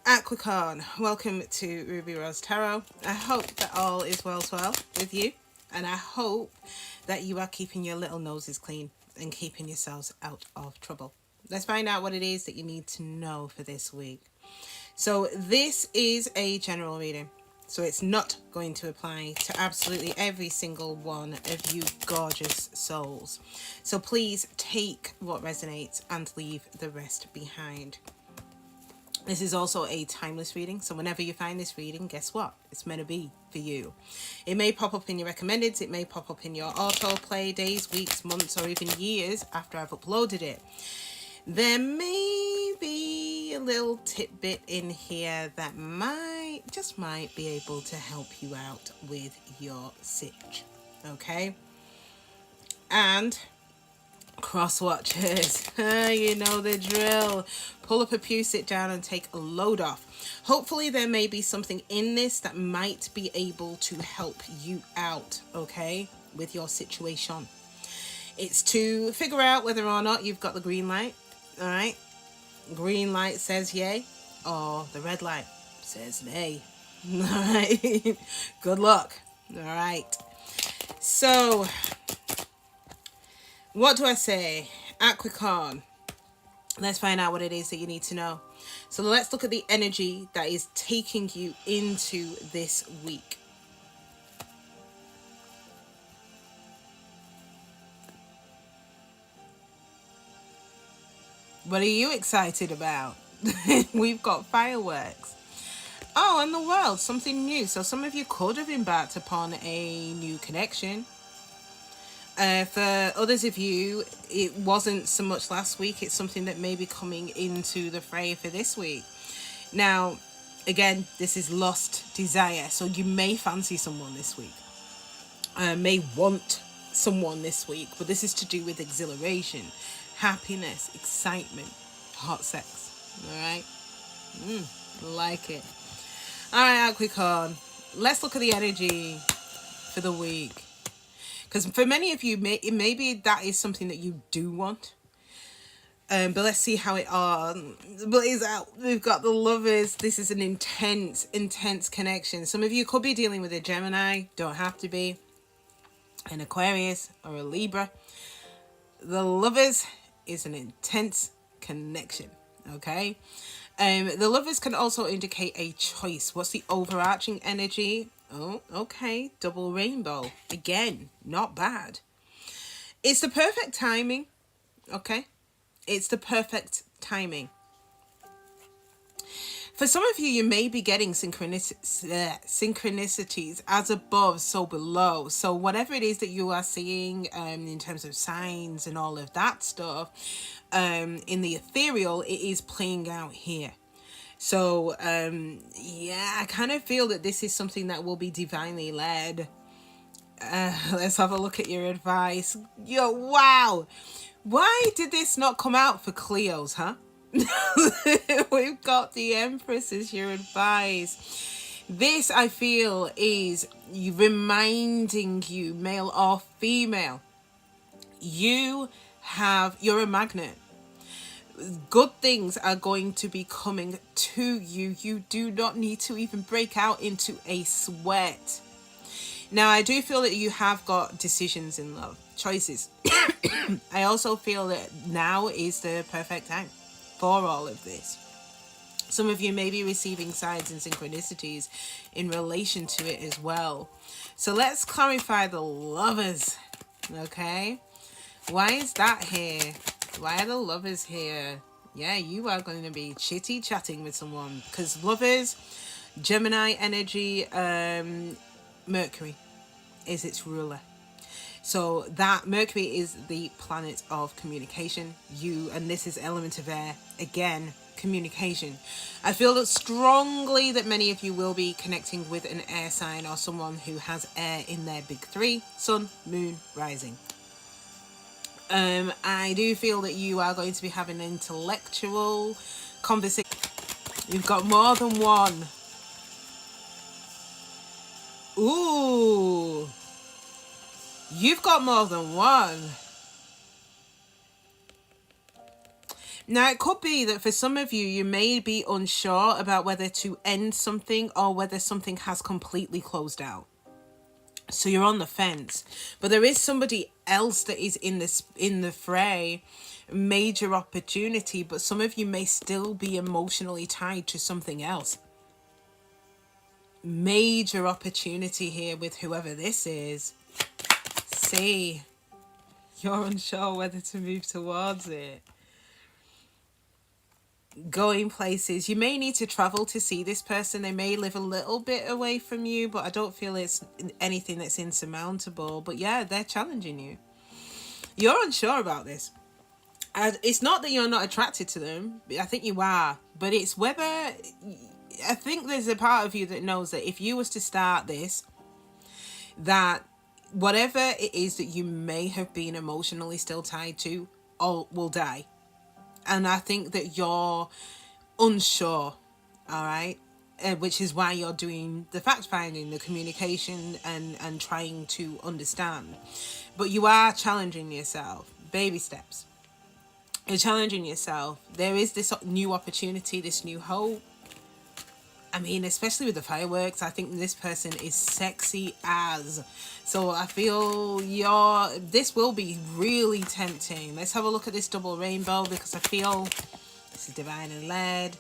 Aquarius, welcome to Rubyrosetarot. I hope that all is well with you, and I hope that you are keeping your little noses clean and keeping yourselves out of trouble. Let's find out what it is that you need to know for this week. So this is a general reading, so it's not going to apply to absolutely every single one of you gorgeous souls. So please take what resonates and leave the rest behind. This is also a timeless reading, so whenever you find this reading, guess what? It's meant to be for you. It may pop up in your recommendeds, it may pop up in your autoplay days, weeks, months, or even years after I've uploaded it. There may be a little tidbit in here that might be able to help you out with your sitch, okay? And cross watchers, you know the drill. Pull up a pew, sit down, and take a load off. Hopefully there may be something in this that might be able to help you out, okay, with your situation. It's to figure out whether or not you've got the green light. All right, green light says yay, or the red light says nay. All right, good luck. All right, so what do I say? Capricorn. Let's find out what it is that you need to know. So let's look at the energy that is taking you into this week. What are you excited about? We've got fireworks. Oh, in the world, something new. So some of you could have embarked upon a new connection. For others of you, it wasn't so much last week. It's something that may be coming into the fray for this week. Now, again, this is lost desire. So you may fancy someone this week. May want someone this week. But this is to do with exhilaration, happiness, excitement, hot sex. All right? Like it. All right, Capricorn. Let's look at the energy for the week. Because for many of you, maybe that is something that you do want. But let's see how it plays out. We've got the Lovers. This is an intense connection. Some of you could be dealing with a Gemini. Don't have to be. An Aquarius or a Libra. The Lovers is an intense connection. Okay? The Lovers can also indicate a choice. What's the overarching energy? Oh, okay. Double rainbow. Again, not bad. It's the perfect timing. Okay? It's the perfect timing. For some of you, you may be getting synchronicities as above, so below. So whatever it is that you are seeing in terms of signs and all of that stuff, in the ethereal, it is playing out here. So, yeah, I kind of feel that this is something that will be divinely led. Let's have a look at your advice. Yo, wow. Why did this not come out for Cleos, huh? We've got the Empress as your advice. This, I feel, is reminding you, male or female, you're a magnet. Good things are going to be coming to you. You do not need to even break out into a sweat. Now, I do feel that you have got decisions in love, choices. I also feel that now is the perfect time for all of this. Some of you may be receiving signs and synchronicities in relation to it as well. So let's clarify the Lovers, okay? Why is that here? Why are the Lovers here? Yeah, you are going to be chitty-chatting with someone. Because Lovers, Gemini energy, Mercury is its ruler. So that Mercury is the planet of communication. And this is element of air. Again, communication. I feel that strongly that many of you will be connecting with an air sign or someone who has air in their big three: sun, moon, rising. I do feel that you are going to be having an intellectual conversation. You've got more than one. Ooh. You've got more than one. Now, it could be that for some of you, you may be unsure about whether to end something or whether something has completely closed out. So you're on the fence. But there is somebody else that is in the fray, major opportunity, but some of you may still be emotionally tied to something else. Major opportunity here with whoever this is. See, you're unsure whether to move towards it. Going places. You may need to travel to see this person. They may live a little bit away from you, but I don't feel it's anything that's insurmountable. But yeah, they're challenging you. You're unsure about this. It's not that you're not attracted to them. I think you are. But it's whether... I think there's a part of you that knows that if you was to start this, that whatever it is that you may have been emotionally still tied to, all will die. And I think that you're unsure, all right? Which is why you're doing the fact-finding, the communication, and trying to understand. But you are challenging yourself. Baby steps. You're challenging yourself. There is this new opportunity, this new hope. I mean, especially with the fireworks, I think this person is sexy as. So I feel this will be really tempting. Let's have a look at this double rainbow, because I feel this is divinely led.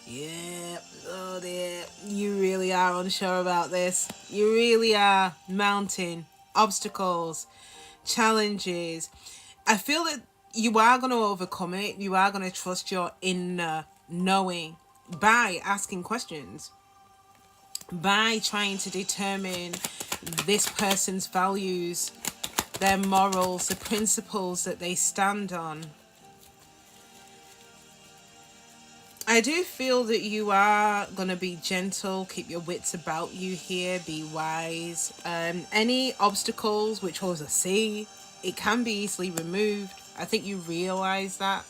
Yeah, oh dear. You really are unsure about this. You really are. Mountain, obstacles, challenges. I feel that you are going to overcome it. You are going to trust your inner knowing by asking questions, by trying to determine this person's values, their morals, the principles that they stand on. I do feel that you are going to be gentle, keep your wits about you here, be wise. Any obstacles, which was a C, it can be easily removed. I think you realize that.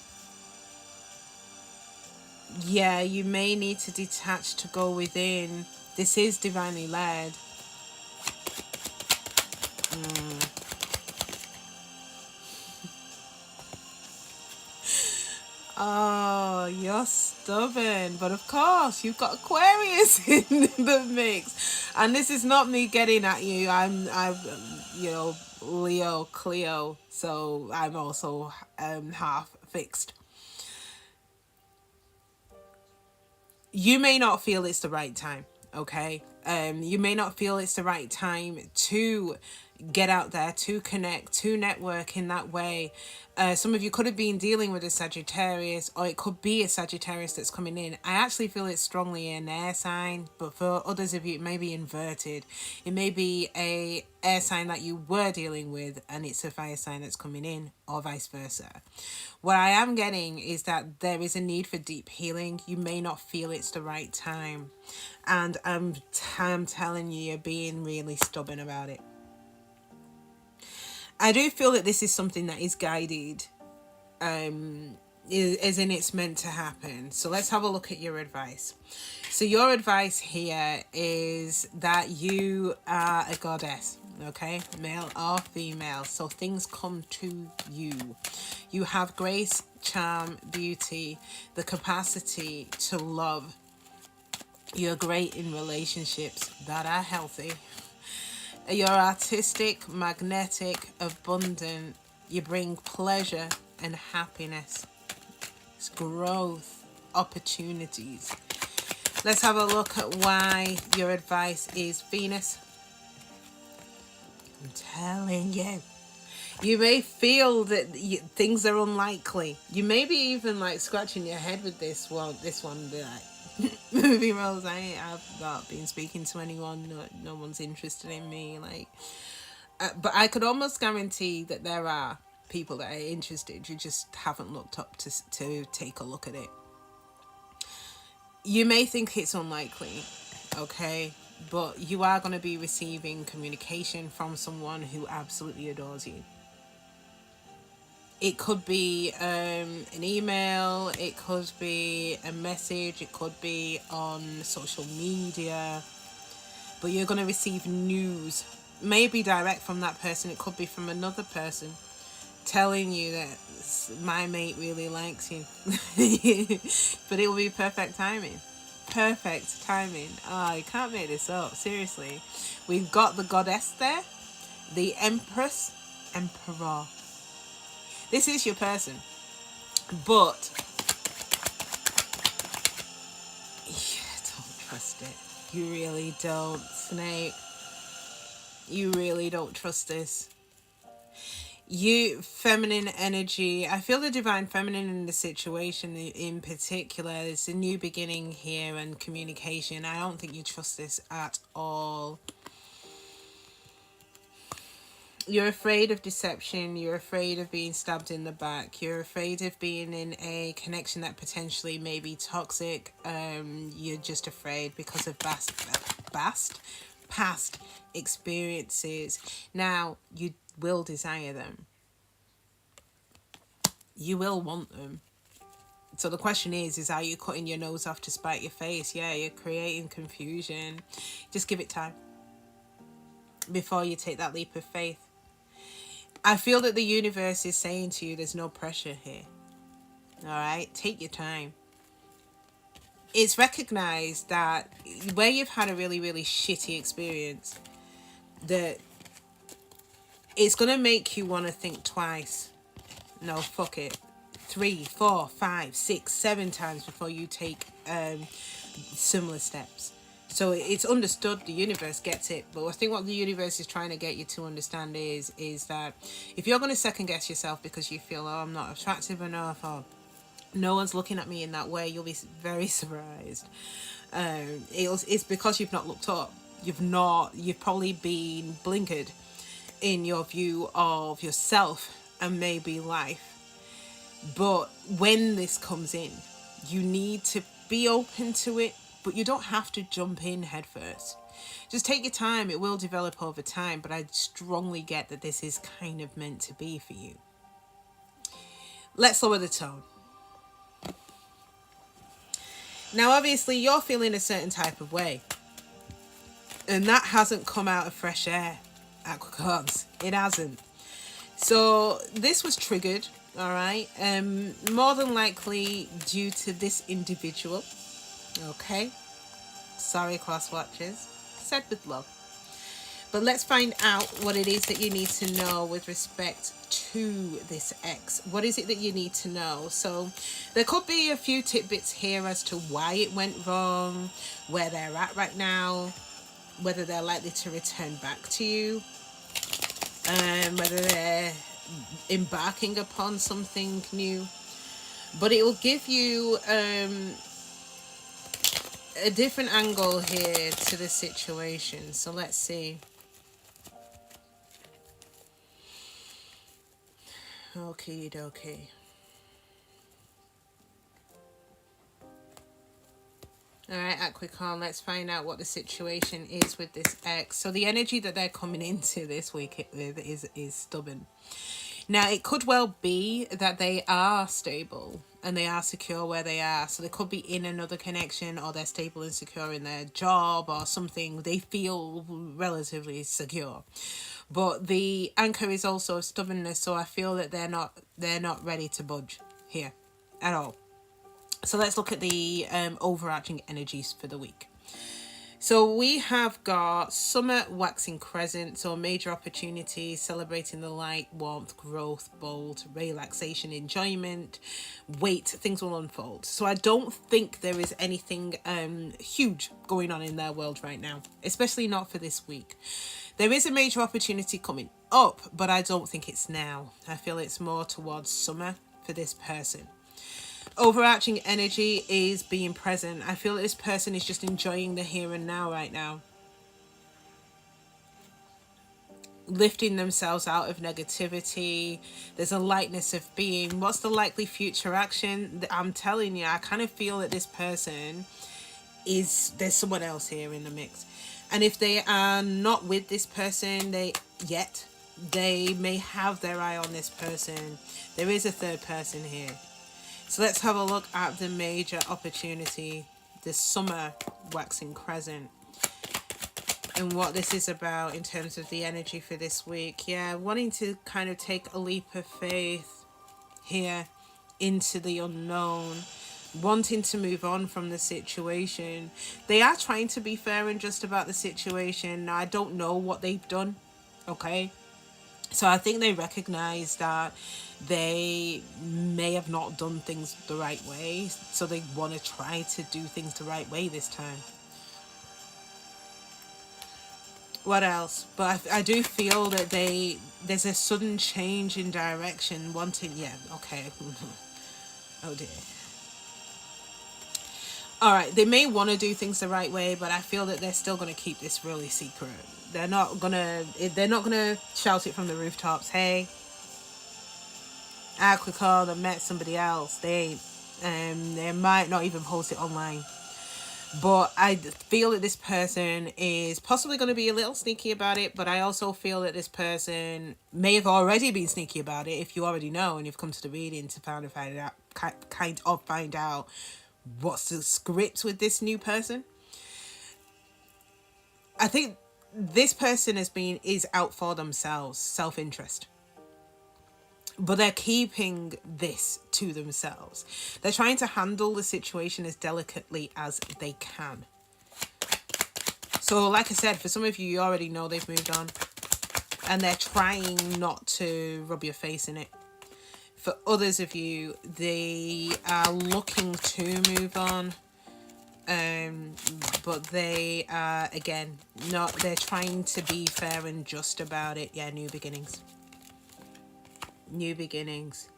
Yeah, you may need to detach to go within. This is divinely led. Oh, you're stubborn. But of course, you've got Aquarius in the mix. And this is not me getting at you. I'm Leo, Cleo. So I'm also half fixed. You may not feel it's the right time, okay? You may not feel it's the right time to get out there, to connect, to network in that way. Some of you could have been dealing with a Sagittarius, or it could be a Sagittarius that's coming in. I actually feel it's strongly an air sign, but for others of you, it may be inverted. It may be a air sign that you were dealing with, and it's a fire sign that's coming in, or vice versa. What I am getting is that there is a need for deep healing. You may not feel it's the right time. And I'm telling you, you're being really stubborn about it. I do feel that this is something that is guided, as in it's meant to happen. So let's have a look at your advice. So your advice here is that you are a goddess, okay? Male or female. So things come to you. You have grace, charm, beauty, the capacity to love. You're great in relationships that are healthy. You're artistic, magnetic, abundant. You bring pleasure and happiness. It's growth, opportunities. Let's have a look at why your advice is Venus. I'm telling you. You may feel that things are unlikely. You may be even like scratching your head with this one. Be like, Rubyrosetarot, I've not been speaking to anyone. No one's interested in me. But I could almost guarantee that there are people that are interested. You just haven't looked up to take a look at it. You may think it's unlikely, okay? But you are going to be receiving communication from someone who absolutely adores you. It could be an email, it could be a message, it could be on social media. But you're going to receive news. Maybe direct from that person, it could be from another person. telling you that my mate really likes you. But it will be perfect timing. Perfect timing. Oh, you can't make this up. Seriously. We've got the goddess there, the Empress, Emperor. This is your person. But yeah, don't trust it. You really don't, Snake. You really don't trust this. You, feminine energy, I feel the divine feminine in the situation in particular. It's a new beginning here and communication. I don't think you trust this at all. You're afraid of deception. You're afraid of being stabbed in the back. You're afraid of being in a connection that potentially may be toxic. You're just afraid because of past experiences. Now, you will desire them. You will want them. So the question is are you cutting your nose off to spite your face? Yeah, you're creating confusion. Just give it time before you take that leap of faith. I feel that the universe is saying to you there's no pressure here. All right? Take your time. It's recognized that where you've had a really, really shitty experience, that it's going to make you want to think twice. No, fuck it. 3, 4, 5, 6, 7 times before you take similar steps. So it's understood, the universe gets it. But I think what the universe is trying to get you to understand is that if you're going to second guess yourself because you feel, oh, I'm not attractive enough, or no one's looking at me in that way, you'll be very surprised. It's because you've not looked up. You've probably been blinkered in your view of yourself and maybe life. But when this comes in, you need to be open to it, but you don't have to jump in head first. Just take your time. It will develop over time, but I strongly get that this is kind of meant to be for you. Let's lower the tone. Now, obviously, you're feeling a certain type of way, and that hasn't come out of fresh air, Aquarius. It hasn't. So this was triggered, all right, more than likely due to this individual. Okay, sorry, cross watchers, said with love. But let's find out what it is that you need to know with respect to this ex. What is it that you need to know? So there could be a few tidbits here as to why it went wrong, where they're at right now, whether they're likely to return back to you, whether they're embarking upon something new. But it will give you a different angle here to the situation. So let's see. Okie dokie. Alright, Capricorn, let's find out what the situation is with this ex. So the energy that they're coming into this week with is stubborn. Now, it could well be that they are stable and they are secure where they are. So they could be in another connection, or they're stable and secure in their job or something. They feel relatively secure. But the anchor is also stubbornness, so I feel that they're not ready to budge here at all. So let's look at the overarching energies for the week. So we have got summer waxing crescent, so major opportunities, celebrating the light, warmth, growth, bold, relaxation, enjoyment, wait, things will unfold. So I don't think there is anything huge going on in their world right now, especially not for this week. There is a major opportunity coming up, but I don't think it's now. I feel it's more towards summer for this person. Overarching energy is being present. I feel that this person is just enjoying the here and now right now. Lifting themselves out of negativity. There's a lightness of being. What's the likely future action? I'm telling you, I kind of feel that this person there's someone else here in the mix. And if they are not with this person they may have their eye on this person. There is a third person here. So let's have a look at the major opportunity, the summer waxing crescent. and what this is about in terms of the energy for this week. Yeah, wanting to kind of take a leap of faith here into the unknown, wanting to move on from the situation. They are trying to be fair and just about the situation. Now, I don't know what they've done, okay? So I think they recognize that they may have not done things the right way, so they want to try to do things the right way this time. What else? But I do feel that there's a sudden change in direction, wanting, yeah, okay. Oh dear. All right, they may want to do things the right way, but I feel that they're still going to keep this really secret. They're not gonna shout it from the rooftops. Hey, Capricorn, I met somebody else. They might not even post it online. But I feel that this person is possibly going to be a little sneaky about it, but I also feel that this person may have already been sneaky about it, if you already know and you've come to the reading to find out what's the script with this new person. I think this person is out for themselves, self-interest. But they're keeping this to themselves. They're trying to handle the situation as delicately as they can. So, like I said, for some of you, you already know they've moved on. And they're trying not to rub your face in it. For others of you, they are looking to move on. But they are, again, they're trying to be fair and just about it. Yeah, new beginnings. New beginnings.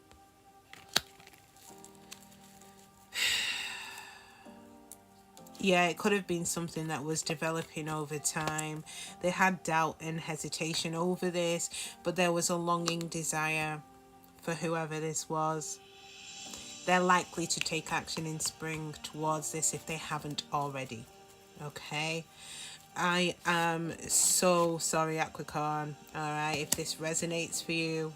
Yeah, it could have been something that was developing over time. They had doubt and hesitation over this, but there was a longing desire for whoever this was. They're likely to take action in spring towards this if they haven't already. Okay? I am so sorry, Capricorn. Alright, if this resonates for you.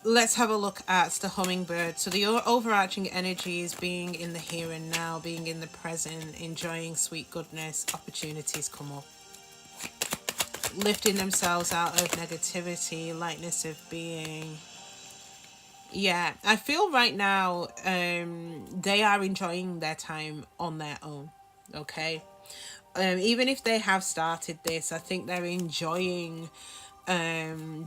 Let's have a look at the hummingbird. So the overarching energy is being in the here and now, being in the present, enjoying sweet goodness, opportunities come up. Lifting themselves out of negativity, lightness of being. Yeah, I feel right now they are enjoying their time on their own, okay? Even if they have started this, I think they're enjoying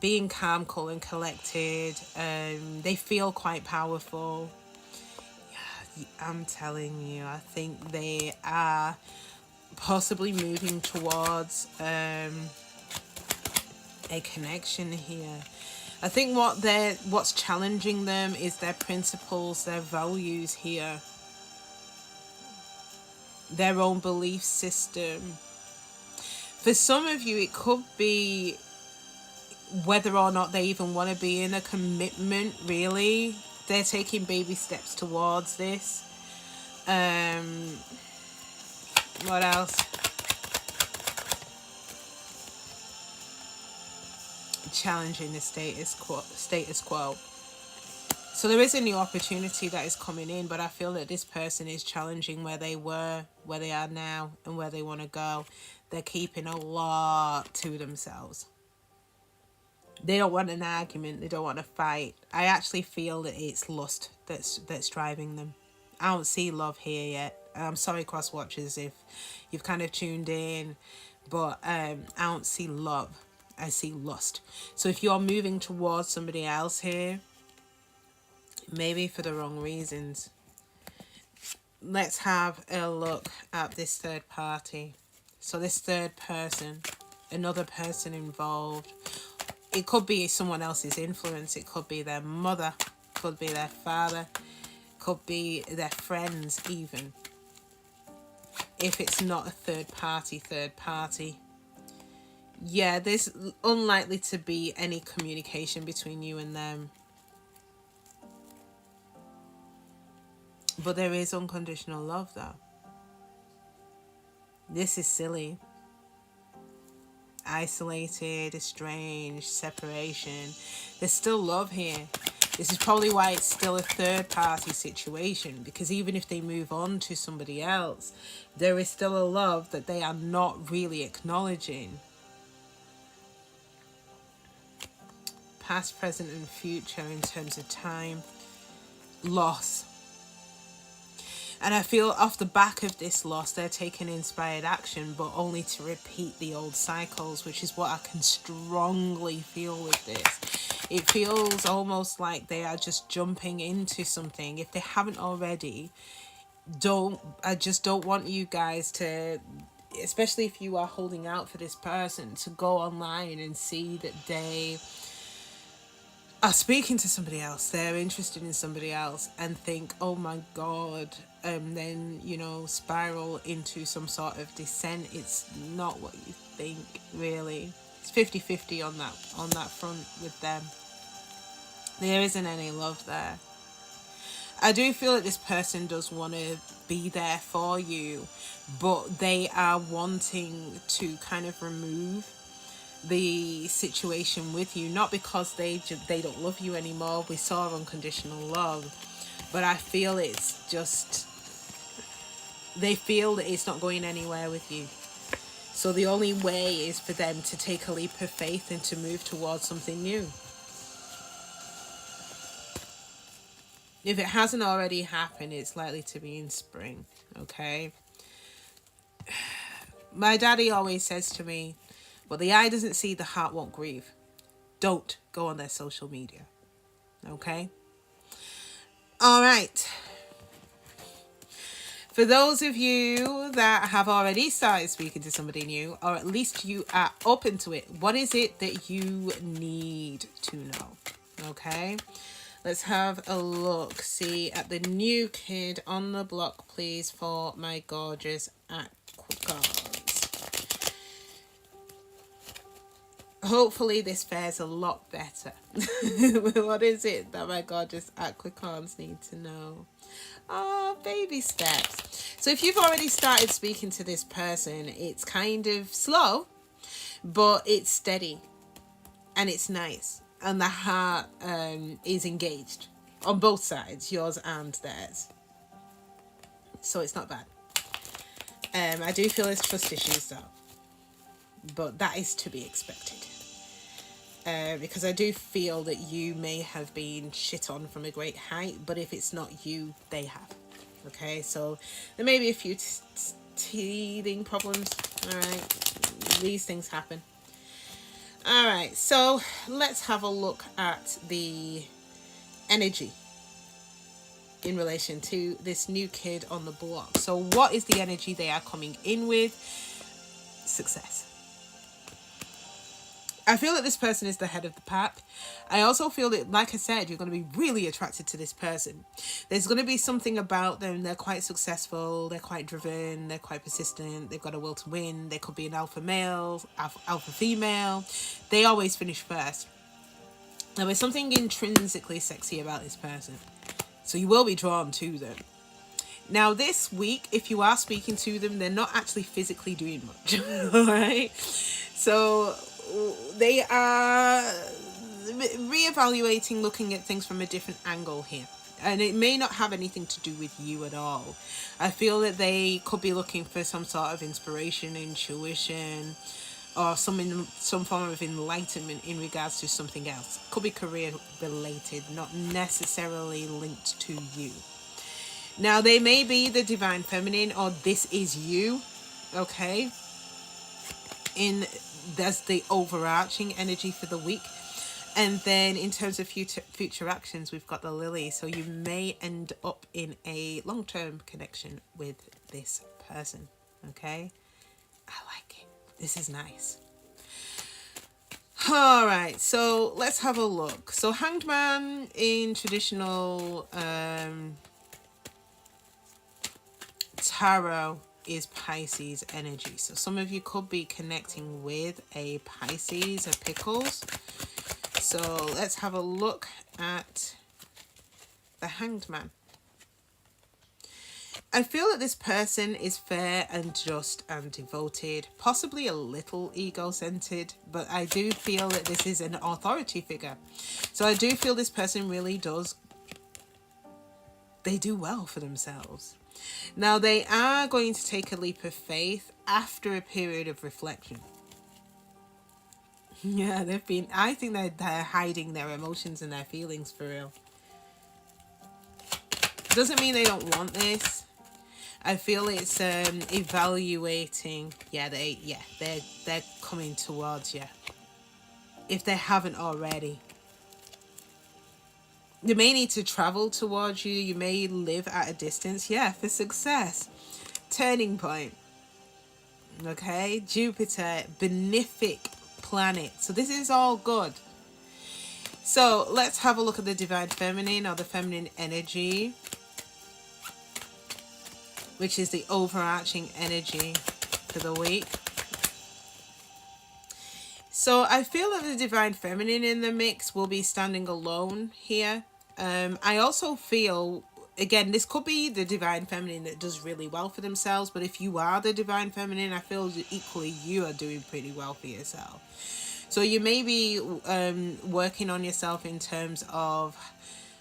being calm, cool and collected. They feel quite powerful. Yeah, I'm telling you, I think they are possibly moving towards a connection here. I think what's challenging them is their principles, their values here, their own belief system. For some of you, it could be whether or not they even want to be in a commitment, really. They're taking baby steps towards this. What else? Challenging the status quo. So there is a new opportunity that is coming in, but I feel that this person is challenging where they were, where they are now, and where they want to go. They're keeping a lot to themselves. They don't want an argument. They don't want to fight. I actually feel that it's lust that's driving them. I don't see love here yet. I'm sorry, cross watchers, if you've kind of tuned in, but I don't see love. I see lust. So if you're moving towards somebody else here, maybe for the wrong reasons. Let's have a look at this third party. So this third person, another person involved. It could be someone else's influence. It could be their mother, could be their father, could be their friends even. If it's not a third party. Yeah, there's unlikely to be any communication between you and them. But there is unconditional love, though. This is silly. Isolated, estranged, separation. There's still love here. This is probably why it's still a third party situation, because even if they move on to somebody else, there is still a love that they are not really acknowledging. Past, present, and future in terms of time, loss. And I feel off the back of this loss, they're taking inspired action, but only to repeat the old cycles, which is what I can strongly feel with this. It feels almost like they are just jumping into something. If they haven't already, I just don't want you guys to, especially if you are holding out for this person, to go online and see that they are speaking to somebody else, they're interested in somebody else, and think, oh my god, then, you know, spiral into some sort of descent. It's not what you think, really. It's 50-50 on that front with them. There isn't any love there. I do feel that this person does want to be there for you, but they are wanting to kind of remove the situation with you, not because they don't love you anymore. We saw unconditional love, but I feel it's just, they feel that it's not going anywhere with you. So the only way is for them to take a leap of faith and to move towards something new. If it hasn't already happened, it's likely to be in spring, okay? My daddy always says to me, well, the eye doesn't see, the heart won't grieve. Don't go on their social media. Okay? All right. For those of you that have already started speaking to somebody new, or at least you are open to it, what is it that you need to know? Okay? Let's have a look. See at the new kid on the block, please, for my gorgeous Aquarius. Hopefully this fares a lot better. What is it that my gorgeous Capricorns need to know? Oh, baby steps. So if you've already started speaking to this person, it's kind of slow, but it's steady and it's nice. And the heart is engaged on both sides, yours and theirs. So it's not bad. I do feel there's trust issues though, but that is to be expected. Because I do feel that you may have been shit on from a great height, but if it's not you, they have. Okay, so there may be a few teething problems. All right, these things happen. All right, so let's have a look at the energy in relation to this new kid on the block. So what is the energy they are coming in with? Success. I feel that this person is the head of the pack. I also feel that, like I said, you're going to be really attracted to this person. There's going to be something about them. They're quite successful. They're quite driven. They're quite persistent. They've got a will to win. They could be an alpha male, alpha female. They always finish first. There is something intrinsically sexy about this person. So you will be drawn to them. Now, this week, if you are speaking to them, they're not actually physically doing much. All right? So they are reevaluating, looking at things from a different angle here. And it may not have anything to do with you at all. I feel that they could be looking for some sort of inspiration, intuition, or some form of enlightenment in regards to something else. Could be career related, not necessarily linked to you. Now, they may be the divine feminine, or this is you, okay? That's the overarching energy for the week. And then in terms of future actions, we've got the lily. So you may end up in a long-term connection with this person, okay? I like it. This is nice. All right, so let's have a look. So Hanged Man in traditional tarot is Pisces energy. So some of you could be connecting with a Pisces, a Pickles. So let's have a look at the Hanged Man. I feel that this person is fair and just and devoted, possibly a little ego-centered, but I do feel that this is an authority figure. So I do feel this person really does, they do well for themselves. Now, they are going to take a leap of faith after a period of reflection. Yeah, I think they're hiding their emotions and their feelings for real. Doesn't mean they don't want this. I feel it's evaluating. Yeah, they're coming towards you. If they haven't already. You may need to travel towards you. You may live at a distance. Yeah, for success. Turning point. Okay, Jupiter, benefic planet. So this is all good. So let's have a look at the divine feminine or the feminine energy, which is the overarching energy for the week. So I feel that the divine feminine in the mix will be standing alone here. I also feel, again, this could be the divine feminine that does really well for themselves, but if you are the divine feminine, I feel equally you are doing pretty well for yourself. So you may be working on yourself in terms of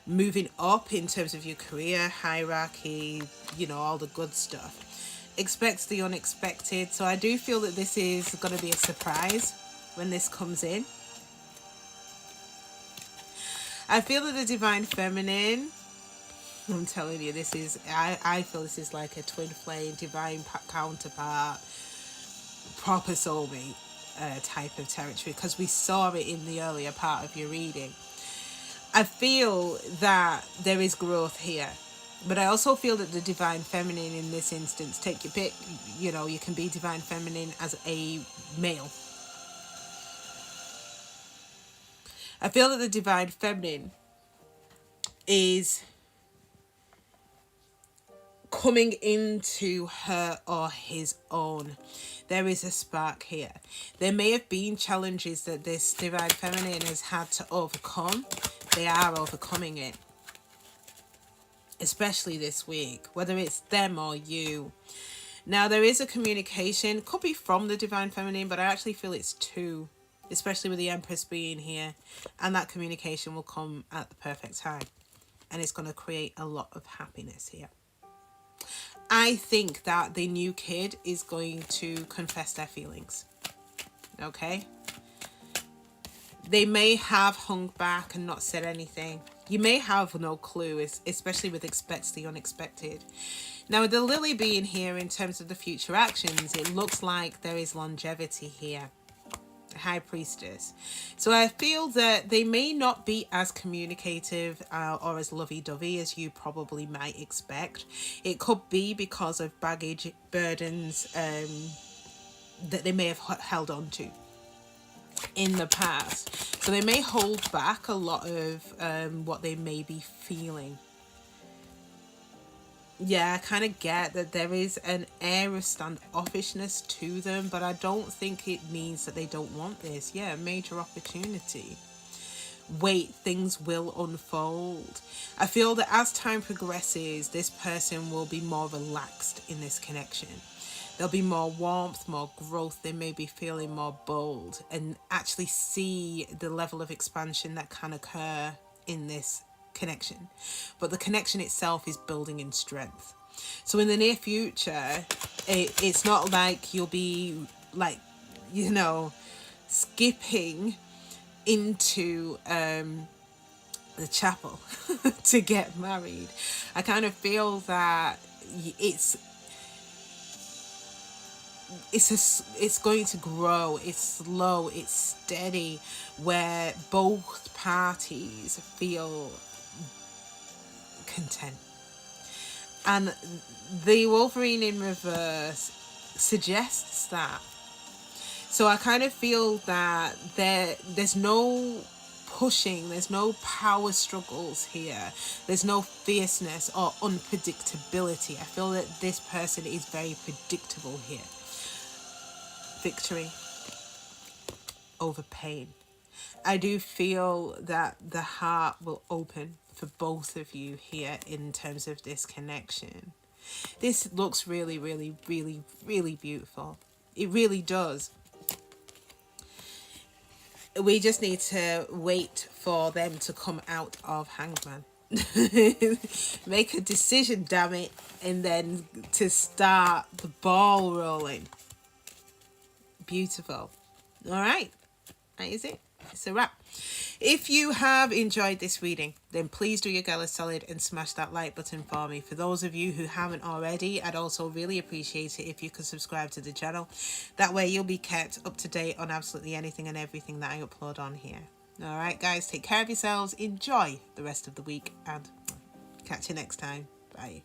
moving up in terms of your career, hierarchy, you know, all the good stuff. Expect the unexpected. So I do feel that this is going to be a surprise when this comes in. I feel that the divine feminine, I'm telling you, this is, I feel this is like a twin flame, divine counterpart, proper soulmate type of territory, because we saw it in the earlier part of your reading. I feel that there is growth here, but I also feel that the divine feminine in this instance, take your pick, you know, you can be divine feminine as a male. I feel that the divine feminine is coming into her or his own. There is a spark here. There may have been challenges that this divine feminine has had to overcome. They are overcoming it, especially this week, whether it's them or you. Now, there is a communication, could be from the divine feminine, but I actually feel it's two, especially with the Empress being here, and that communication will come at the perfect time, and it's going to create a lot of happiness here. I think that the new kid is going to confess their feelings. Okay? They may have hung back and not said anything. You may have no clue, especially with expects the unexpected. Now, with the Lily being here in terms of the future actions, it looks like there is longevity here. High Priestess. So I feel that they may not be as communicative or as lovey-dovey as you probably might expect. It could be because of baggage, burdens that they may have held on to in the past. So they may hold back a lot of what they may be feeling. Yeah, I kind of get that there is an air of standoffishness to them, but I don't think it means that they don't want this. Yeah, major opportunity. Wait, things will unfold. I feel that as time progresses, this person will be more relaxed in this connection. There'll be more warmth, more growth. They may be feeling more bold and actually see the level of expansion that can occur in this connection. But the connection itself is building in strength. So in the near future, it's not like you'll be like, you know, skipping into the chapel to get married. I kind of feel that it's going to grow. It's slow, it's steady, where both parties feel content. And the Wolverine in reverse suggests that. So I kind of feel that there's no pushing, there's no power struggles here, there's no fierceness or unpredictability. I feel that this person is very predictable here. Victory over pain. I do feel that the heart will open for both of you here in terms of this connection. This looks really, really, really, really beautiful. It really does. We just need to wait for them to come out of Hangman. Make a decision, damn it, and then to start the ball rolling. Beautiful. All right, that is it. It's a wrap. If you have enjoyed this reading, then please do your girl a solid and smash that like button for me. For those of you who haven't already, I'd also really appreciate it if you could subscribe to the channel. That way you'll be kept up to date on absolutely anything and everything that I upload on here. All right, guys, take care of yourselves. Enjoy the rest of the week and catch you next time. Bye.